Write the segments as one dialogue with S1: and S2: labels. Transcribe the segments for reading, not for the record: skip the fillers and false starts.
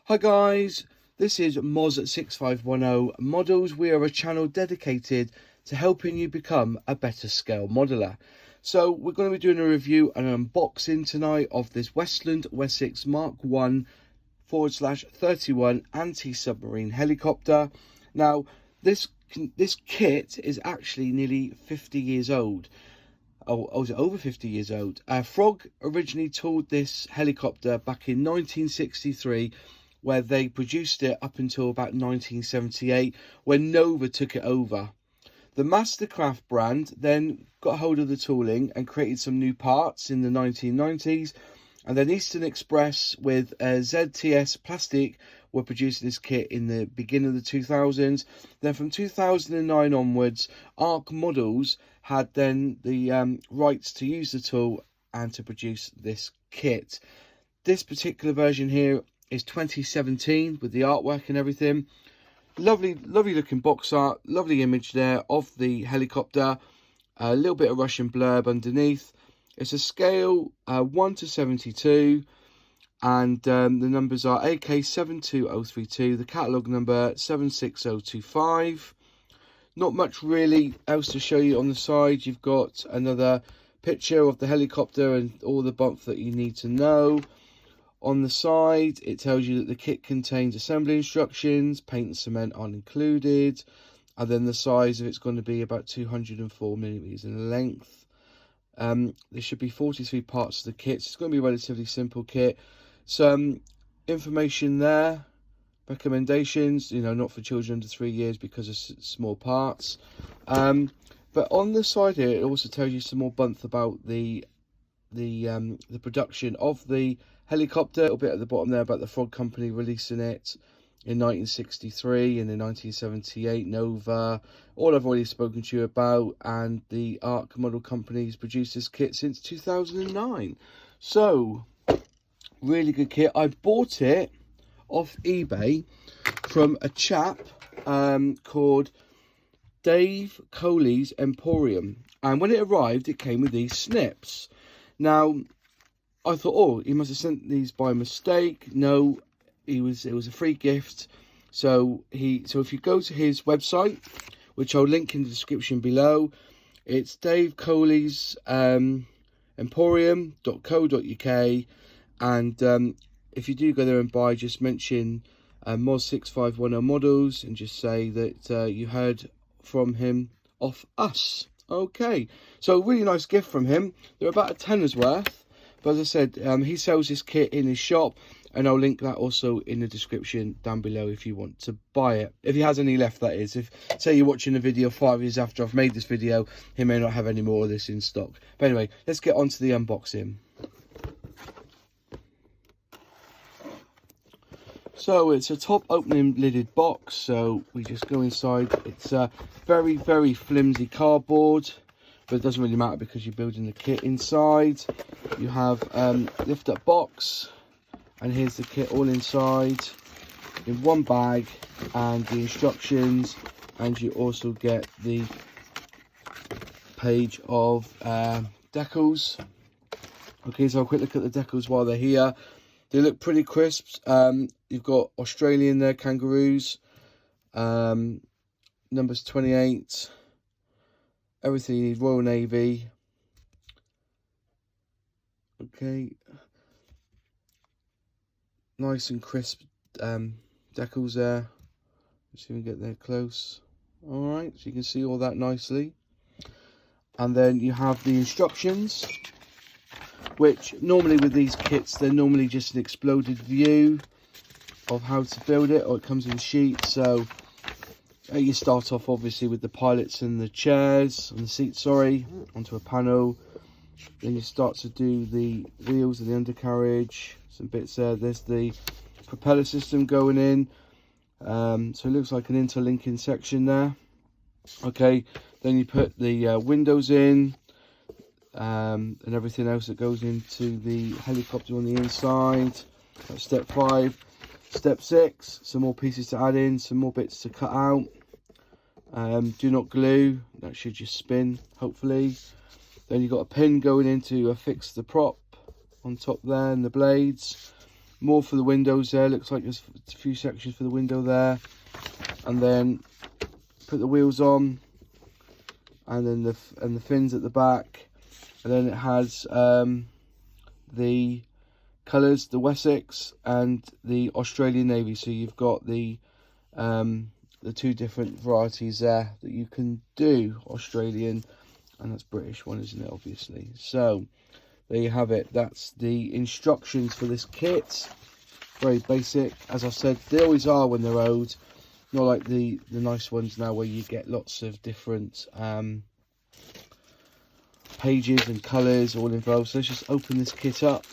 S1: Hi guys, this is Moz6510 Models. We are a channel dedicated to helping you become a better scale modeler. So we're going to be doing a review and an unboxing tonight of this Westland Wessex Mk.1/31 anti-submarine helicopter. Now this kit is actually nearly 50 years old. Oh, is it over 50 years old? Frog originally tooled this helicopter back in 1963, where they produced it up until about 1978, when Nova took it over. The Mastercraft brand then got hold of the tooling and created some new parts in the 1990s, and then Eastern Express with ZTS Plastic were producing this kit in the beginning of the 2000s. Then from 2009 onwards, Ark Models had then the rights to use the tool and to produce this kit. This particular version here is 2017 with the artwork and everything. Lovely looking box art, lovely image there of the helicopter. A little bit of Russian blurb underneath. It's a scale 1 to 72, and the numbers are AK72032, the catalogue number 76025. Not much really else to show you on the side. You've got another picture of the helicopter and all the bump that you need to know. On the side, it tells you that the kit contains assembly instructions, paint and cement aren't included, and then the size of it's going to be about 204mm in length. There should be 43 parts of the kit, so it's going to be a relatively simple kit. Some information there, recommendations, not for children under 3 years because of small parts. But on the side here, it also tells you some more bump about the production of the helicopter. A little bit at the bottom there about the Frog company releasing it in 1963 and in 1978 Nova, all I've already spoken to you about, and the Ark Model company's produced this kit since 2009. So really good kit. I bought it off eBay from a chap called Dave Coley's Emporium, and when it arrived it came with these snips. Now I thought, oh, he must have sent these by mistake. No, it was a free gift. So if you go to his website, which I'll link in the description below, it's Dave Coley's emporium.co.uk, and if you do go there and buy, just mention Moz6510 Models and just say that you heard from him off us. Okay, so really nice gift from him. They're about a tenner's worth, but as I said, he sells this kit in his shop, and I'll link that also in the description down below if you want to buy it, if he has any left, that is. If, say, you're watching the video 5 years after I've made this video, he may not have any more of this in stock. But anyway, let's get on to the unboxing. So it's a top opening lidded box, so we just go inside. It's a very flimsy cardboard, but it doesn't really matter because you're building the kit inside. You have lift up box, and here's the kit all inside in one bag, and the instructions, and you also get the page of decals. Okay, so I'll quick look at the decals while they're here. They look pretty crisp. You've got Australian there, kangaroos, numbers 28, everything you need, Royal Navy. Okay, nice and crisp decals there. Let's see if we can get there close. All right, so you can see all that nicely. And then you have the instructions, which normally with these kits, they're normally just an exploded view of how to build it, or it comes in sheets. So you start off obviously with the pilots and the chairs, and the seats, sorry, onto a panel. Then you start to do the wheels and the undercarriage, some bits there. There's the propeller system going in. So it looks like an interlinking section there. Okay, then you put the windows in, and everything else that goes into the helicopter on the inside. That's step 5. Step 6, some more pieces to add in, some more bits to cut out. Do not glue, that should just spin, hopefully. Then you've got a pin going in to affix the prop on top there, and the blades. more for the windows there. Looks like there's a few sections for the window there. And then put the wheels on, and then the fins at the back. And then it has the colours, the Wessex and the Australian Navy. So you've got the two different varieties there that you can do, Australian, and that's British one, isn't it, obviously. So there you have it. That's the instructions for this kit. Very basic, as I said, they always are when they're old. Not like the nice ones now where you get lots of different pages and colours all involved. So let's just open this kit up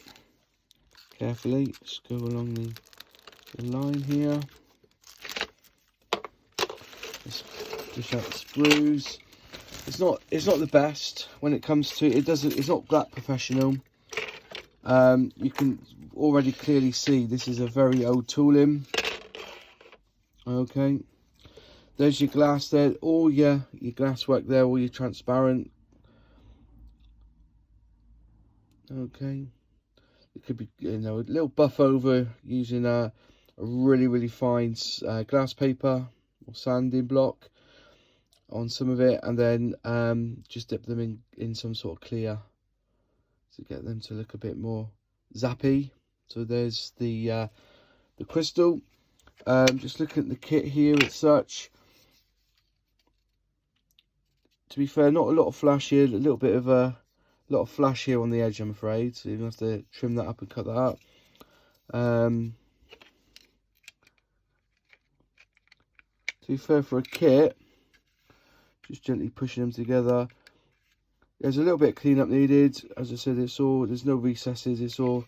S1: carefully. Just go along the line here. Let's push out the sprues. It's not the best when it comes to it. It's not that professional. You can already clearly see this is a very old tooling. Okay, there's your glass there, all your glass work there, all your transparent. Okay, it could be, you know, a little buff over using a really fine glass paper or sanding block on some of it, and then just dip them in some sort of clear to get them to look a bit more zappy. So there's the crystal. Just looking at the kit here as such, to be fair, not a lot of flash here, a little bit of a lot of flash here on the edge, I'm afraid, so you're going to have to trim that up and cut that out. To be fair, for a kit, just gently pushing them together. There's a little bit of cleanup needed. As I said, there's no recesses, it's all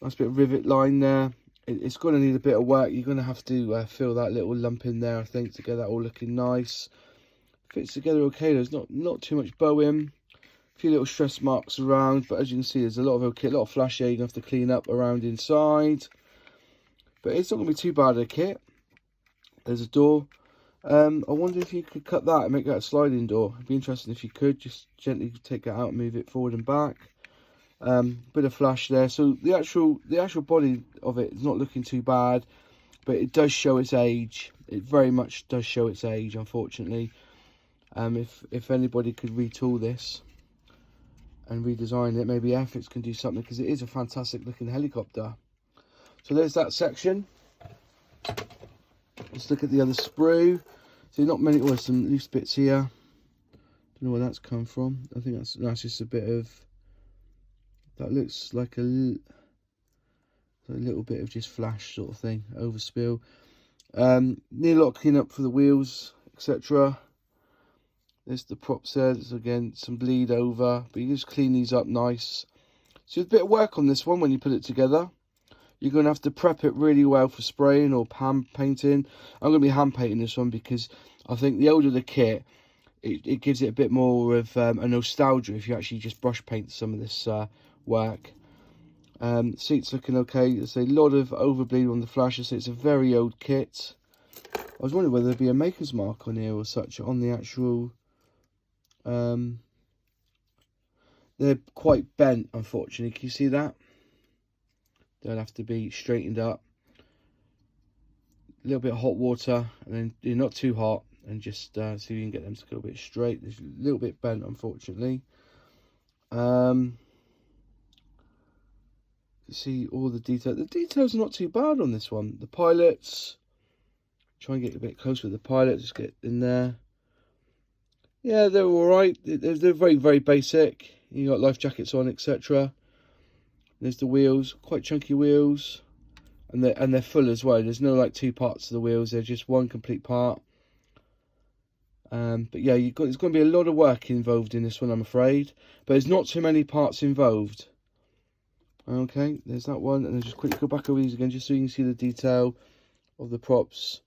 S1: nice bit of rivet line there. It's going to need a bit of work. You're going to have to fill that little lump in there, I think, to get that all looking nice. Fits together okay. There's not too much bowing. A few little stress marks around, but as you can see, there's a lot of flash here. You're going to have to clean up around inside. But it's not going to be too bad a kit. There's a door. I wonder if you could cut that and make that a sliding door. It'd be interesting if you could. Just gently take it out and move it forward and back. Bit of flash there. So the actual body of it is not looking too bad, but it does show its age. It very much does show its age, unfortunately. If anybody could retool this and redesign it, maybe Efforts can do something, because it is a fantastic looking helicopter. So there's that section. Let's look at the other sprue. So not many, there's some loose bits here. Don't know where that's come from. I think that's just a bit of, that looks like a little bit of just flash sort of thing, overspill. Need a lot of cleanup for the wheels, etc. There's the props there. There's again some bleed over, but you can just clean these up nice. So there's a bit of work on this one when you put it together. You're going to have to prep it really well for spraying or hand painting. I'm going to be hand painting this one because I think the older the kit, it gives it a bit more of a nostalgia if you actually just brush paint some of this work. Seats looking okay. There's a lot of overbleed on the flasher, so it's a very old kit. I was wondering whether there'd be a maker's mark on here or such on the actual. They're quite bent, unfortunately. Can you see that? They'll have to be straightened up. A little bit of hot water, and then you're not too hot, and just see if you can get them to go a bit straight. There's a little bit bent, unfortunately. You see all the detail. The details are not too bad on this one. The pilots, try and get a bit closer with the pilot. Just get in there. Yeah, they're all right. They're very basic. You got life jackets on, etc. There's the wheels, quite chunky wheels, and they're full as well. There's no like two parts to the wheels. They're just one complete part. But yeah, there's going to be a lot of work involved in this one, I'm afraid. But there's not too many parts involved. Okay, there's that one, and then just quickly go back over these again, just so you can see the detail of the props.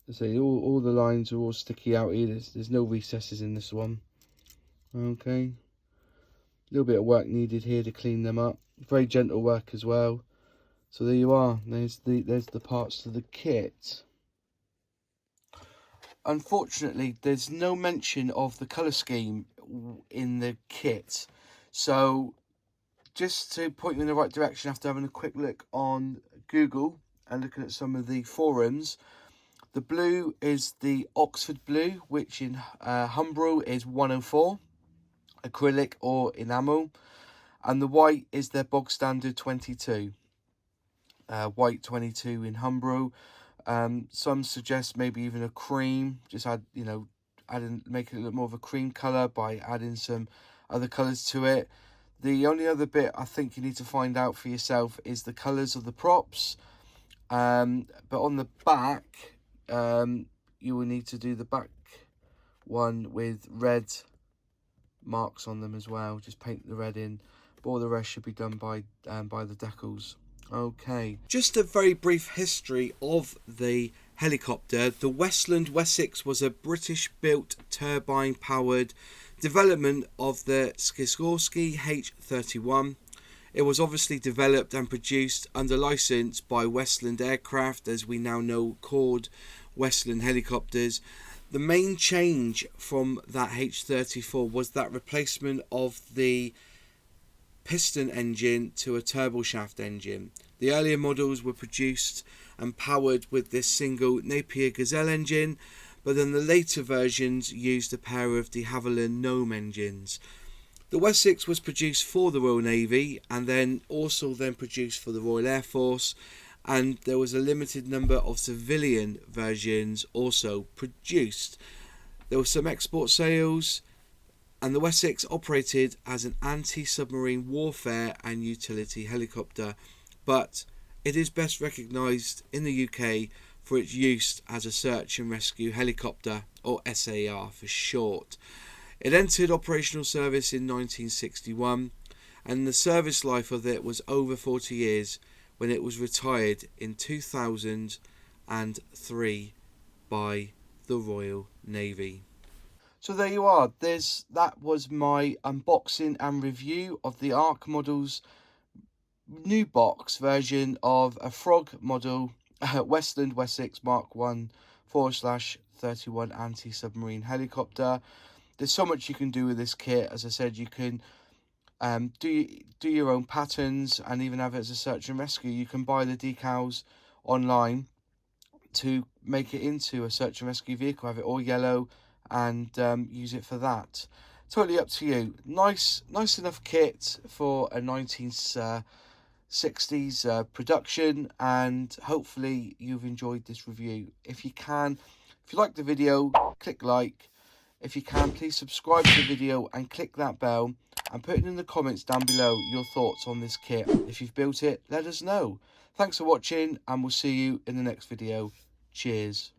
S1: I say all the lines are all sticky out here. There's no recesses in this one. Okay, a little bit of work needed here to clean them up. Very gentle work as well. So there you are. There's the parts to the kit. Unfortunately, there's no mention of the colour scheme in the kit. So just to point you in the right direction after having a quick look on Google and looking at some of the forums, the blue is the Oxford blue, which in Humbrol is 104, acrylic or enamel, and the white is their bog standard 22, white 22 in Humbrol. Some suggest maybe even a cream, just add, you know, make it a little more of a cream colour by adding some other colours to it. The only other bit I think you need to find out for yourself is the colours of the props. But on the back, you will need to do the back one with red marks on them as well. Just paint the red in, but all the rest should be done by the Decals. Okay, just a very brief history of the helicopter. The Westland Wessex was a British-built turbine-powered development of the Sikorsky H-31. It was obviously developed and produced under license by Westland Aircraft, as we now know called Westland Helicopters. The main change from that H-34 was that replacement of the piston engine to a turboshaft engine. The earlier models were produced and powered with this single Napier Gazelle engine, but then the later versions used a pair of de Havilland Gnome engines. The Wessex was produced for the Royal Navy and then produced for the Royal Air Force, and there was a limited number of civilian versions also produced. There were some export sales, and the Wessex operated as an anti-submarine warfare and utility helicopter, but it is best recognised in the UK for its use as a search and rescue helicopter, or SAR for short. It entered operational service in 1961, and the service life of it was over 40 years when it was retired in 2003 by the Royal Navy. So there you are. That was my unboxing and review of the Ark Models new box version of a Frog model Westland Wessex Mk.1 /31 anti-submarine helicopter. There's so much you can do with this kit. As I said, you can do your own patterns and even have it as a search and rescue. You can buy the decals online to make it into a search and rescue vehicle, have it all yellow, and use it for that. Totally up to you. Nice enough kit for a 1960s production, and hopefully you've enjoyed this review. If you like the video, click like. If you can, please subscribe to the video and click that bell, and put in the comments down below your thoughts on this kit. If you've built it, let us know. Thanks for watching, and we'll see you in the next video. Cheers.